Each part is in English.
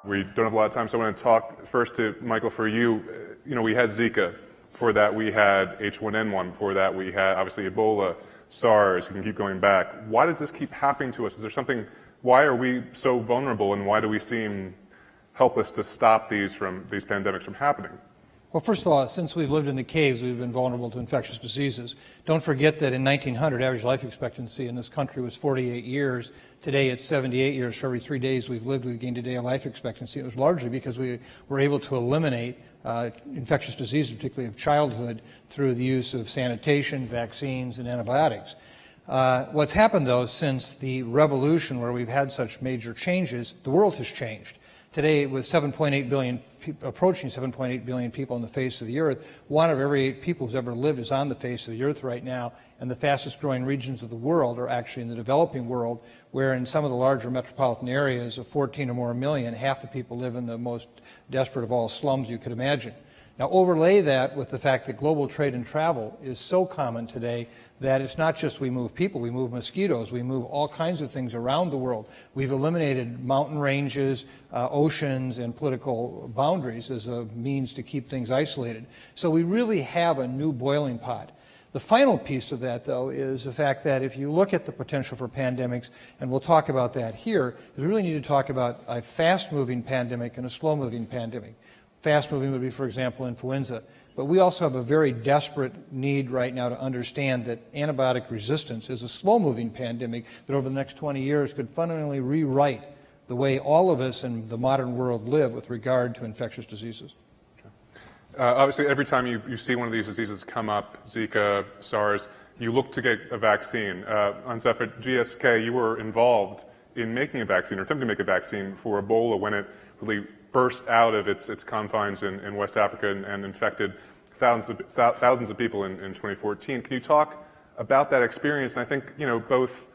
We don't have a lot of time, so I want to talk first to Michael for you. We had Zika. Before that, we had H1N1. Before that, we had obviously Ebola, SARS. We can keep going back. Why does this keep happening to us? Is there something? Why are we so vulnerable, and why do we seem helpless to stop these pandemics from happening? Well, first of all, since we've lived in the caves, we've been vulnerable to infectious diseases. Don't forget that in 1900, average life expectancy in this country was 48 years. Today, it's 78 years. For every 3 days we've lived, we've gained a day of life expectancy. It was largely because we were able to eliminate infectious diseases, particularly of childhood, through the use of sanitation, vaccines, and antibiotics. What's happened, though, since the revolution, where we've had such major changes, the world has changed. Today, with 7.8 billion, approaching 7.8 billion people on the face of the earth, 1 of every 8 people who's ever lived is on the face of the earth right now, and the fastest growing regions of the world are actually in the developing world, where in some of the larger metropolitan areas of 14 or more million, half the people live in the most desperate of all slums you could imagine. Now, overlay that with the fact that global trade and travel is so common today that it's not just we move people, we move mosquitoes, we move all kinds of things around the world. We've eliminated mountain ranges, oceans, and political boundaries as a means to keep things isolated. So we really have a new boiling pot. The final piece of that, though, is the fact that if you look at the potential for pandemics, and we'll talk about that here, is we really need to talk about a fast-moving pandemic and a slow-moving pandemic. Fast-moving would be, for example, influenza. But we also have a very desperate need right now to understand that antibiotic resistance is a slow-moving pandemic that over the next 20 years could fundamentally rewrite the way all of us in the modern world live with regard to infectious diseases. Obviously, every time you see one of these diseases come up, Zika, SARS, you look to get a vaccine. Ansef, at GSK, you were involved in making a vaccine, or attempting to make a vaccine for Ebola when it really burst out of its confines in West Africa and infected thousands of people in 2014. Can you talk about that experience? And I think, both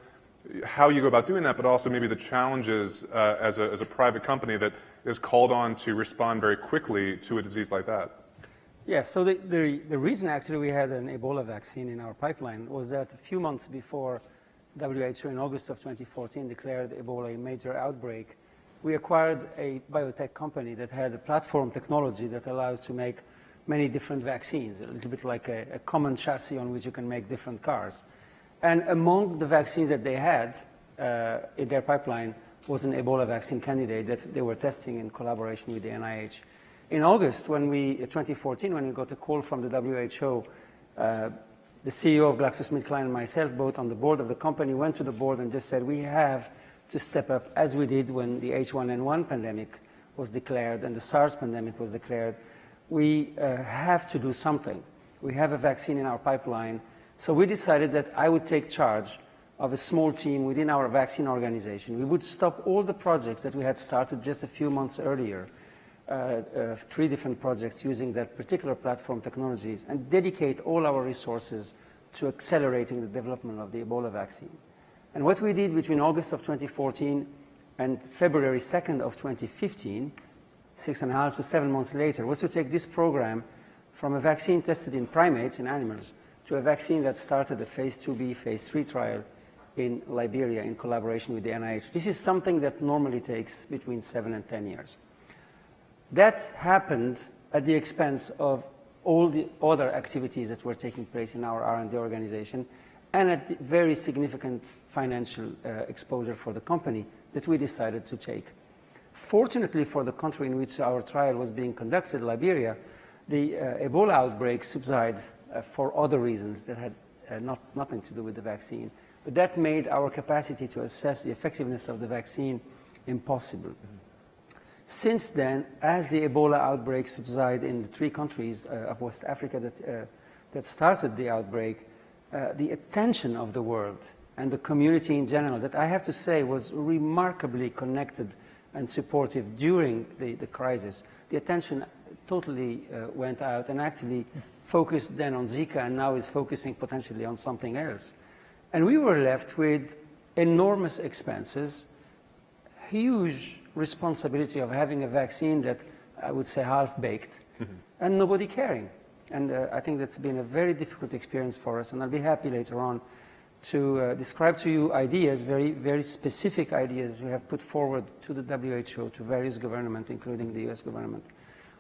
how you go about doing that, but also maybe the challenges as a private company that is called on to respond very quickly to a disease like that. Yeah, so the reason actually we had an Ebola vaccine in our pipeline was that a few months before WHO in August of 2014 declared Ebola a major outbreak, we acquired a biotech company that had a platform technology that allows to make many different vaccines, a little bit like a common chassis on which you can make different cars. And among the vaccines that they had in their pipeline was an Ebola vaccine candidate that they were testing in collaboration with the NIH. In August, 2014, when we got a call from the WHO, the CEO of GlaxoSmithKline and myself, both on the board of the company, went to the board and just said, we have to step up, as we did when the H1N1 pandemic was declared and the SARS pandemic was declared. We have to do something. We have a vaccine in our pipeline. So we decided that I would take charge of a small team within our vaccine organization. We would stop all the projects that we had started just a few months earlier, 3 different projects using that particular platform technologies, and dedicate all our resources to accelerating the development of the Ebola vaccine. And what we did between August of 2014 and February 2nd of 2015, 6.5 to 7 months later, was to take this program from a vaccine tested in primates, in animals, to a vaccine that started a phase 2b, phase 3 trial in Liberia in collaboration with the NIH. This is something that normally takes between 7 and 10 years. That happened at the expense of all the other activities that were taking place in our R&D organization, and at the very significant financial exposure for the company that we decided to take. Fortunately for the country in which our trial was being conducted, Liberia, the Ebola outbreak subsided for other reasons that had nothing to do with the vaccine. But that made our capacity to assess the effectiveness of the vaccine impossible. Since then, as the Ebola outbreak subsided in the 3 countries of West Africa that started the outbreak, the attention of the world and the community in general, that I have to say was remarkably connected and supportive during the crisis. The attention totally went out and actually focused then on Zika, and now is focusing potentially on something else. And we were left with enormous expenses, huge responsibility of having a vaccine that I would say half-baked, and nobody caring. And I think that's been a very difficult experience for us, and I'll be happy later on to describe to you ideas, very, very specific ideas we have put forward to the WHO, to various governments, including the US government,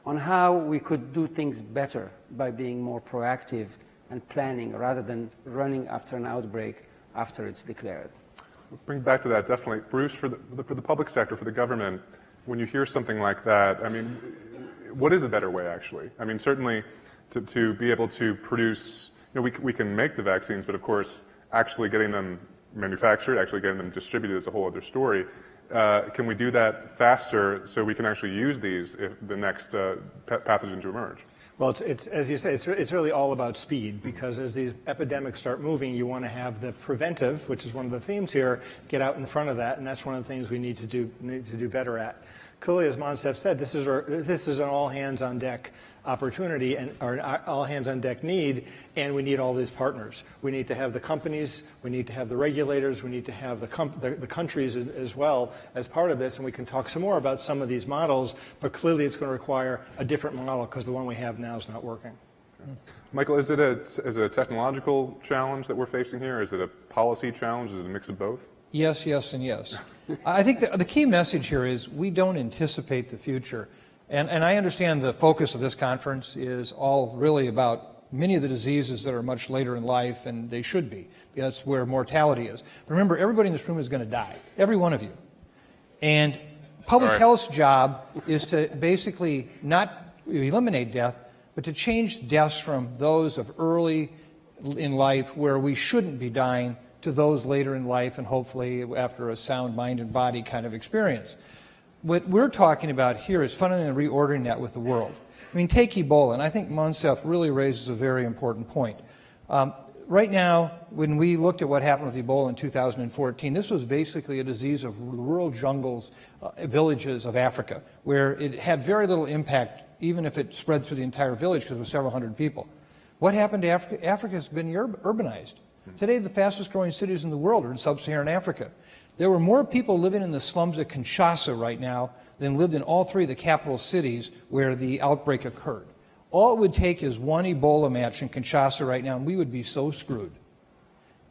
on how we could do things better by being more proactive and planning rather than running after an outbreak after it's declared. We'll bring back to that, definitely. Bruce, for the public sector, for the government, when you hear something like that, I mean, what is a better way, actually? I mean, certainly to be able to produce, we can make the vaccines, but of course, actually getting them manufactured, actually getting them distributed is a whole other story. Can we do that faster so we can actually use these if the next pathogen to emerge? Well, it's as you say, it's really all about speed, because as these epidemics start moving, you want to have the preventive, which is one of the themes here, get out in front of that, and that's one of the things we need to do better at. Clearly, as Moncef said, this is an all hands on deck opportunity or all hands on deck need, and we need all these partners. We need to have the companies, we need to have the regulators, we need to have the countries as well as part of this, and we can talk some more about some of these models, but clearly it's going to require a different model because the one we have now is not working. Michael, is it a technological challenge that we're facing here? Is it a policy challenge? Is it a mix of both? Yes, yes, and yes. I think the key message here is we don't anticipate the future. And I understand the focus of this conference is all really about many of the diseases that are much later in life, and they should be. That's where mortality is. But remember, everybody in this room is going to die, every one of you. And public health's job is to basically not eliminate death, but to change deaths from those of early in life where we shouldn't be dying to those later in life and hopefully after a sound mind and body kind of experience. What we're talking about here is fundamentally reordering that with the world. I mean, take Ebola, and I think Moncef really raises a very important point. Right now, when we looked at what happened with Ebola in 2014, this was basically a disease of rural jungles, villages of Africa, where it had very little impact, even if it spread through the entire village because it was several hundred people. What happened to Africa? Africa has been urbanized. Today, the fastest growing cities in the world are in sub-Saharan Africa. There were more people living in the slums of Kinshasa right now than lived in all three of the capital cities where the outbreak occurred. All it would take is one Ebola match in Kinshasa right now, and we would be so screwed.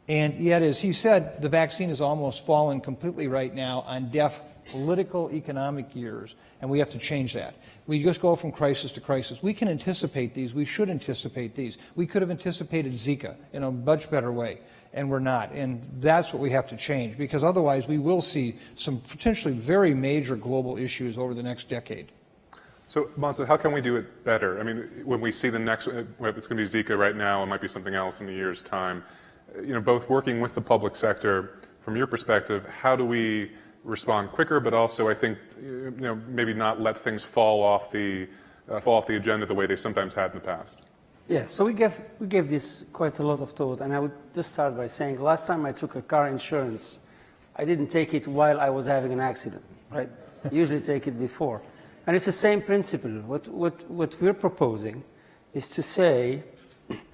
And yet, as he said, the vaccine has almost fallen completely right now on deaf political, economic years, and we have to change that. We just go from crisis to crisis. We can anticipate these. We should anticipate these. We could have anticipated Zika in a much better way, and we're not. And that's what we have to change, because otherwise we will see some potentially very major global issues over the next decade. So, Monza, how can we do it better? I mean, when we see the next, it's going to be Zika right now, it might be something else in a year's time. Both working with the public sector, from your perspective, how do we respond quicker, but also, I think, maybe not let things fall off the agenda the way they sometimes had in the past? Yes, so we gave this quite a lot of thought, and I would just start by saying, last time I took a car insurance, I didn't take it while I was having an accident, right? I usually take it before. And it's the same principle. What we're proposing is to say,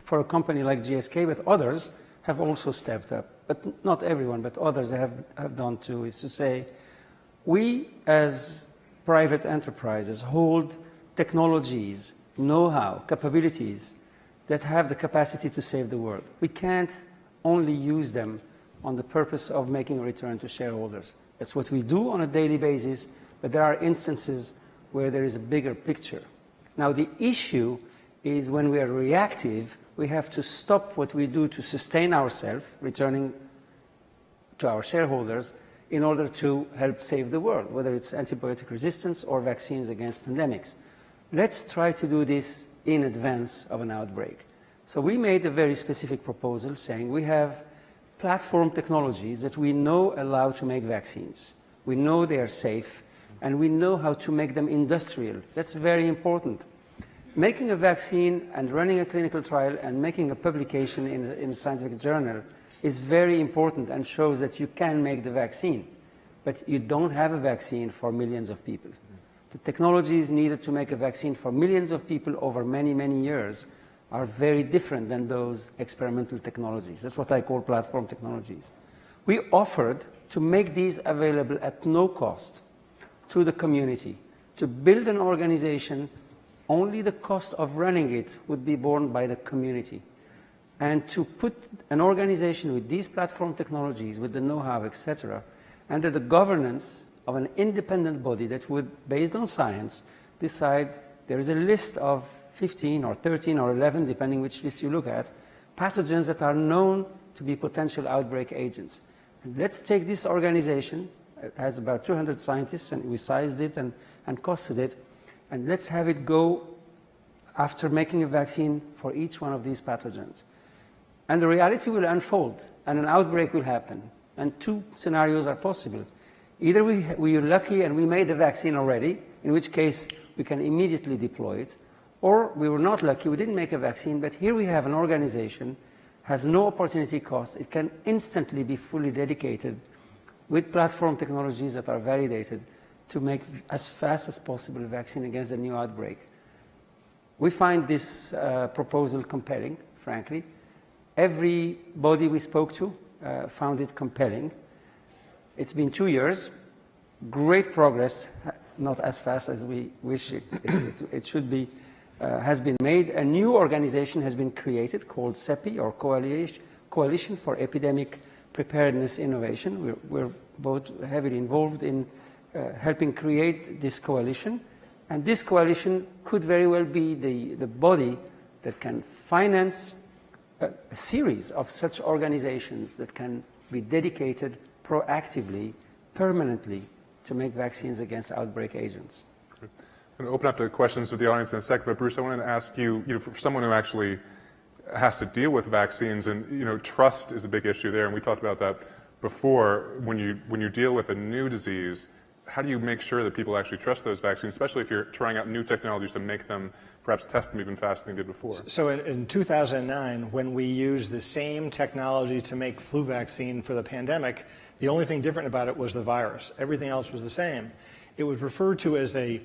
for a company like GSK, but others have also stepped up, but not everyone, but others have done too, is to say, we as private enterprises hold technologies, know-how, capabilities that have the capacity to save the world. We can't only use them on the purpose of making a return to shareholders. That's what we do on a daily basis, but there are instances where there is a bigger picture. Now, the issue is when we are reactive, we have to stop what we do to sustain ourselves, returning to our shareholders, in order to help save the world, whether it's antibiotic resistance or vaccines against pandemics. Let's try to do this in advance of an outbreak. So we made a very specific proposal saying we have platform technologies that we know allow to make vaccines. We know they are safe, and we know how to make them industrial. That's very important. Making a vaccine and running a clinical trial and making a publication in a scientific journal is very important and shows that you can make the vaccine. But you don't have a vaccine for millions of people. The technologies needed to make a vaccine for millions of people over many, many years are very different than those experimental technologies. That's what I call platform technologies. We offered to make these available at no cost to the community, to build an organization. Only the cost of running it would be borne by the community. and to put an organization with these platform technologies, with the know-how, etc., under the governance of an independent body that would, based on science, decide there is a list of 15 or 13 or 11, depending which list you look at, pathogens that are known to be potential outbreak agents. And let's take this organization, it has about 200 scientists, and we sized it and costed it, and let's have it go after making a vaccine for each one of these pathogens. And the reality will unfold, and an outbreak will happen. And two scenarios are possible. Either we are lucky and we made the vaccine already, in which case we can immediately deploy it, or we were not lucky, we didn't make a vaccine, but here we have an organization, has no opportunity cost, it can instantly be fully dedicated with platform technologies that are validated to make as fast as possible a vaccine against a new outbreak. We find this proposal compelling, frankly. Everybody we spoke to found it compelling. It's been 2 years, great progress, not as fast as we wish it should be, has been made. A new organization has been created called CEPI, or Coalition for Epidemic Preparedness Innovation. We're both heavily involved in helping create this coalition. And this coalition could very well be the body that can finance a series of such organizations that can be dedicated proactively, permanently, to make vaccines against outbreak agents. I'm going to open up to questions with the audience in a second, but Bruce, I wanted to ask you, for someone who actually has to deal with vaccines, and trust is a big issue there, and we talked about that before. When you deal with a new disease, how do you make sure that people actually trust those vaccines, especially if you're trying out new technologies to make them, perhaps test them even faster than you did before? So in 2009, when we used the same technology to make flu vaccine for the pandemic, the only thing different about it was the virus. Everything else was the same. It was referred to as a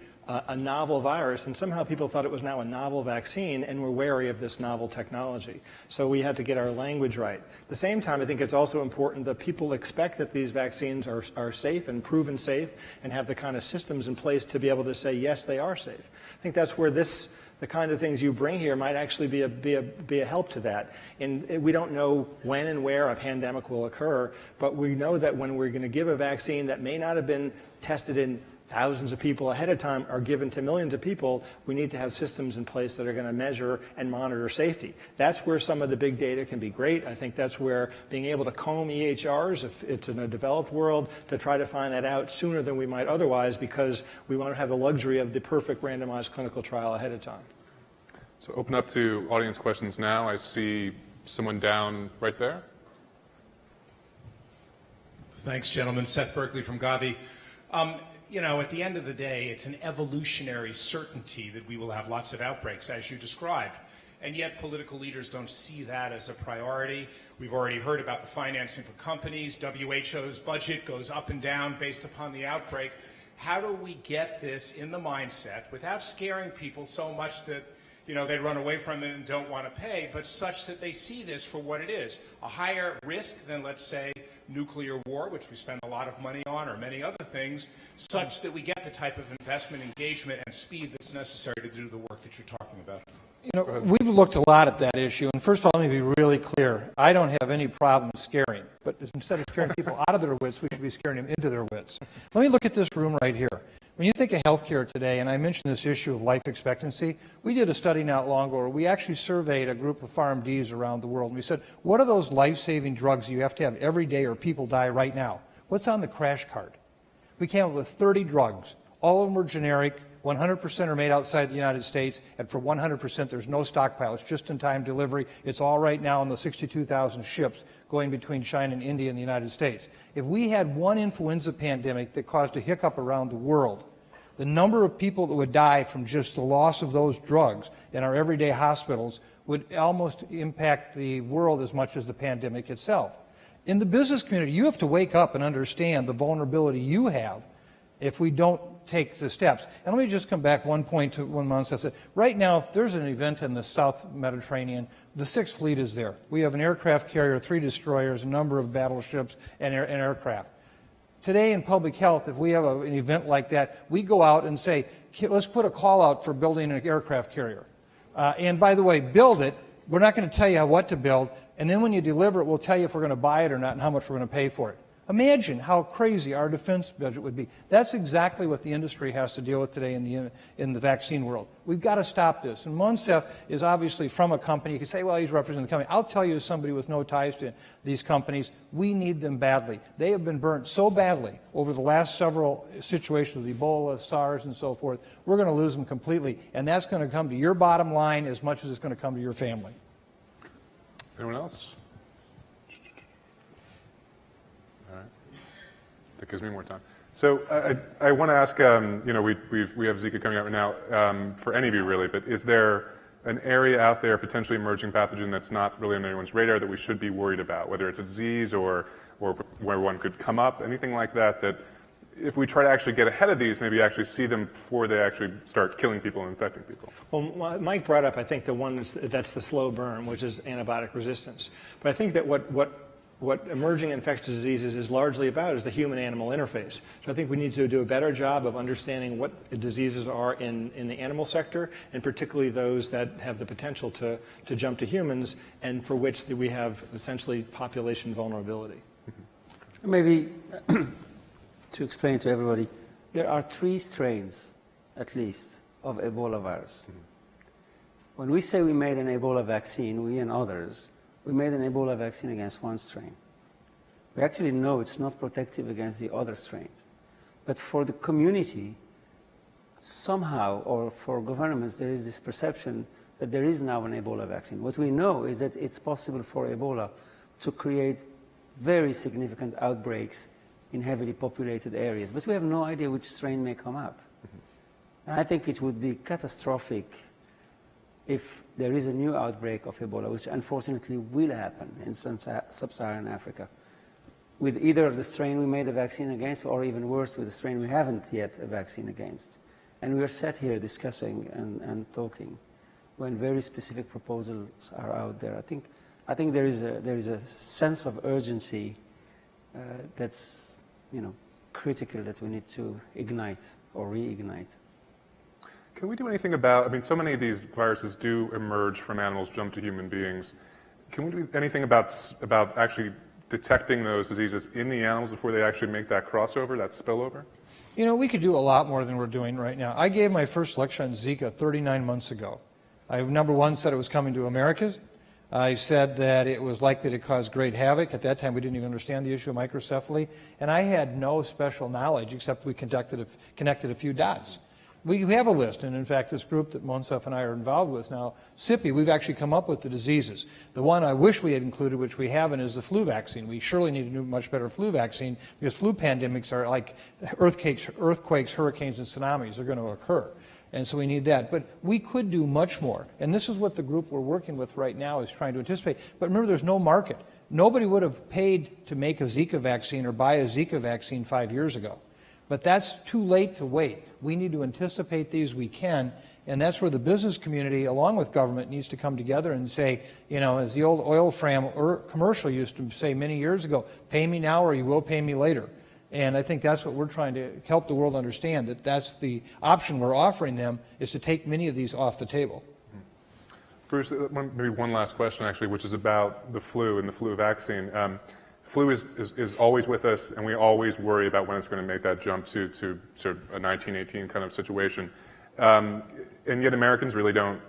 novel virus, and somehow people thought it was now a novel vaccine and were wary of this novel technology. So we had to get our language right. At the same time, I think it's also important that people expect that these vaccines are safe and proven safe and have the kind of systems in place to be able to say, yes, they are safe. I think that's where the kind of things you bring here might actually be a help to that. And we don't know when and where a pandemic will occur, but we know that when we're going to give a vaccine that may not have been tested in thousands of people ahead of time are given to millions of people, we need to have systems in place that are going to measure and monitor safety. That's where some of the big data can be great. I think that's where being able to comb EHRs, if it's in a developed world, to try to find that out sooner than we might otherwise, because we want to have the luxury of the perfect randomized clinical trial ahead of time. So open up to audience questions now. I see someone down right there. Thanks, gentlemen. Seth Berkley from Gavi. At the end of the day, it's an evolutionary certainty that we will have lots of outbreaks, as you described. And yet political leaders don't see that as a priority. We've already heard about the financing for companies. WHO's budget goes up and down based upon the outbreak. How do we get this in the mindset without scaring people so much that they run away from it and don't want to pay, but such that they see this for what it is, a higher risk than, let's say, nuclear war, which we spend a lot of money on, or many other things, such that we get the type of investment, engagement, and speed that's necessary to do the work that you're talking about? We've looked a lot at that issue, and first of all, let me be really clear. I don't have any problem scaring, but instead of scaring people out of their wits, we should be scaring them into their wits. Let me look at this room right here. When you think of healthcare today, and I mentioned this issue of life expectancy, we did a study not long ago where we actually surveyed a group of PharmDs around the world, and we said, what are those life-saving drugs you have to have every day or people die right now? What's on the crash card? We came up with 30 drugs. All of them were generic, 100% are made outside the United States, and for 100% there's no stockpile. It's just-in-time delivery. It's all right now on the 62,000 ships going between China and India and the United States. If we had one influenza pandemic that caused a hiccup around the world, the number of people that would die from just the loss of those drugs in our everyday hospitals would almost impact the world as much as the pandemic itself. In the business community, you have to wake up and understand the vulnerability you have if we don't take the steps. And let me just come back one point to one month. I said, right now, if there's an event in the South Mediterranean, the Sixth Fleet is there. We have an aircraft carrier, 3 destroyers, a number of battleships, and aircraft. Today in public health, if we have an event like that, we go out and say, let's put a call out for building an aircraft carrier. And by the way, build it, we're not going to tell you what to build, and then when you deliver it, we'll tell you if we're going to buy it or not and how much we're going to pay for it. Imagine how crazy our defense budget would be. That's exactly what the industry has to deal with today in the vaccine world. We've got to stop this. And Monsef is obviously from a company. You can say, well, he's representing the company. I'll tell you as somebody with no ties to these companies, we need them badly. They have been burnt so badly over the last several situations with Ebola, SARS, and so forth. We're going to lose them completely. And that's going to come to your bottom line as much as it's going to come to your family. Anyone else? That gives me more time. So I want to ask, we have Zika coming out right now, for any of you really, but is there an area out there, potentially emerging pathogen that's not really on anyone's radar that we should be worried about, whether it's a disease or where one could come up, anything like that, that if we try to actually get ahead of these, maybe actually see them before they actually start killing people and infecting people? Well, Mike brought up, I think, the one that's the slow burn, which is antibiotic resistance. But I think that what emerging infectious diseases is largely about is the human-animal interface. So I think we need to do a better job of understanding what diseases are in the animal sector, and particularly those that have the potential to jump to humans, and for which we have essentially population vulnerability. Maybe to explain to everybody, there are 3 strains, at least, of Ebola virus. When we say we made an Ebola vaccine, we and others, we made an Ebola vaccine against one strain. We actually know it's not protective against the other strains. But for the community, somehow, or for governments, there is this perception that there is now an Ebola vaccine. What we know is that it's possible for Ebola to create very significant outbreaks in heavily populated areas. But we have no idea which strain may come out. And I think it would be catastrophic if there is a new outbreak of Ebola, which unfortunately will happen in sub-Saharan Africa, with either the strain we made a vaccine against, or even worse, with the strain we haven't yet a vaccine against. And we are sat here discussing and talking when very specific proposals are out there. I think there is a sense of urgency that's critical, that we need to ignite or reignite. Can we do anything about, so many of these viruses do emerge from animals, jump to human beings. Can we do anything about actually detecting those diseases in the animals before they actually make that crossover, that spillover? We could do a lot more than we're doing right now. I gave my first lecture on Zika 39 months ago. I, number one, said it was coming to America. I said that it was likely to cause great havoc. At that time, we didn't even understand the issue of microcephaly. And I had no special knowledge except we connected a few dots. We have a list, and in fact, this group that Monsef and I are involved with now, SIPI, we've actually come up with the diseases. The one I wish we had included, which we haven't, is the flu vaccine. We surely need a much better flu vaccine, because flu pandemics are like earthquakes, hurricanes, and tsunamis are going to occur. And so we need that. But we could do much more. And this is what the group we're working with right now is trying to anticipate. But remember, there's no market. Nobody would have paid to make a Zika vaccine or buy a Zika vaccine 5 years ago. But that's too late to wait. We need to anticipate these we can, and that's where the business community, along with government, needs to come together and say, as the old oil fram commercial used to say many years ago, pay me now or you will pay me later. And I think that's what we're trying to help the world understand, that that's the option we're offering them, is to take many of these off the table. Bruce, maybe one last question, actually, which is about the flu and the flu vaccine. Flu is always with us, and we always worry about when it's going to make that jump to sort of a 1918 kind of situation. And yet Americans really don't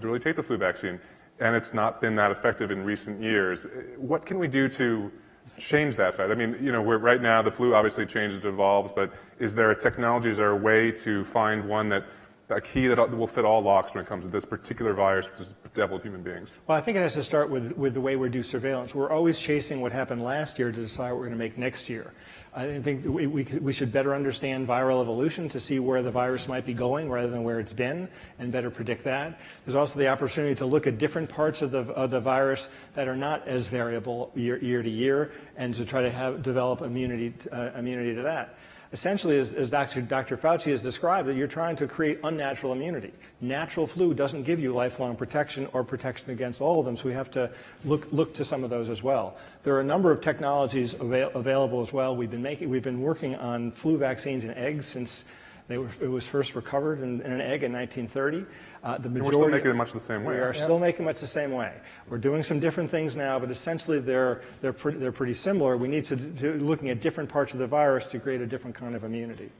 really take the flu vaccine, and it's not been that effective in recent years. What can we do to change that fact? We're right now, the flu obviously changes, it evolves, but is there a technology, is there a way to find one a key that will fit all locks when it comes to this particular virus, which is bedeviled human beings? Well, I think it has to start with the way we do surveillance. We're always chasing what happened last year to decide what we're going to make next year. I think we should better understand viral evolution to see where the virus might be going rather than where it's been, and better predict that. There's also the opportunity to look at different parts of the virus that are not as variable year to year, and to try to develop immunity to that. Essentially, as Dr. Fauci has described, that you're trying to create unnatural immunity. Natural flu doesn't give you lifelong protection or protection against all of them, so we have to look to some of those as well. There are a number of technologies available as well. We've been working on flu vaccines in eggs since It was first recovered in an egg in 1930. And we're still making it much the same way. We are still making much the same way. We're doing some different things now, but essentially they're pretty similar. We need to do looking at different parts of the virus to create a different kind of immunity.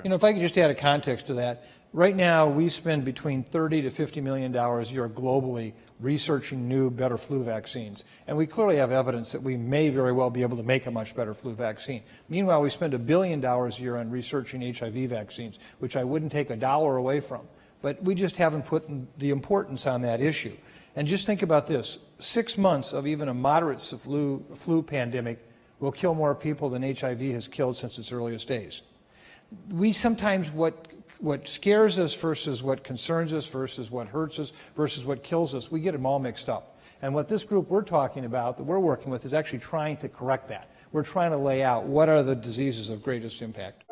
You know, if I could just add a context to that, right now we spend between $30 to $50 million a year globally researching new, better flu vaccines. And we clearly have evidence that we may very well be able to make a much better flu vaccine. Meanwhile, we spend $1 billion a year on researching HIV vaccines, which I wouldn't take $1 away from. But we just haven't put the importance on that issue. And just think about this. 6 months of even a moderate flu pandemic will kill more people than HIV has killed since its earliest days. We sometimes, what scares us versus what concerns us versus what hurts us versus what kills us, we get them all mixed up. And what this group we're talking about, that we're working with, is actually trying to correct that. We're trying to lay out what are the diseases of greatest impact.